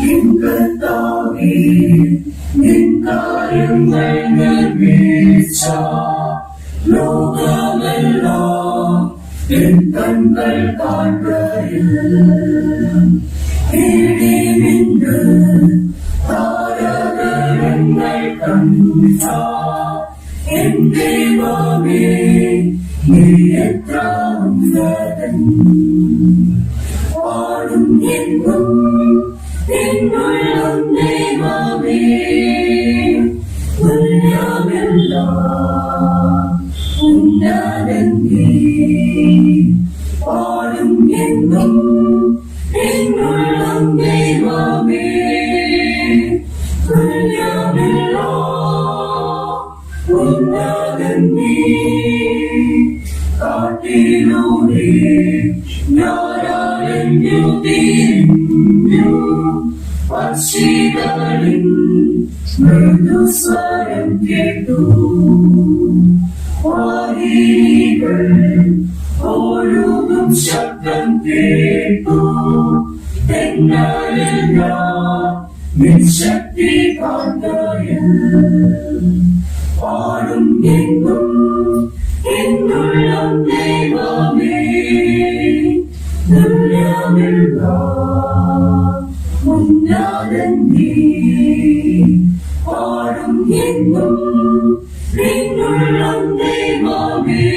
எங்கத்தாவே என் காரியங்கள் நிறைவேற்ற லோகமெல்லாம் என் கண்கள் காண்கையில் தேடி நின்று தாரகங்கள் கண்டார் என் தெய்வமே நீ எத்தான் பாடும் எங்கும் என்னுள்ளும் தெய்வமே உள்ளமெல்லாம் உன்னதங்கே பாடும் எங்கும் என்னுள்ளும் தெய்வமே உள்ளமெல்லாம் உன்னதங்கே കാട്ടിലൂടെ ഞാനറിഞ്ഞു തിരിഞ്ഞു പക്ഷികളിൽ മൃദുസ്വരം കേട്ടു വാരികൾ ഒഴുകും ശബ്ദം കേട്ടു തെന്നാലെല്ലാം നിശക്തി കാന്തയിൽ പാടും എങ്ങും என்னுள்ளம் தெய்வமே உள்ளமெல்லாம் உன்னதங்கே பாடும் எங்கும் என்னுள்ளம் தெய்வமே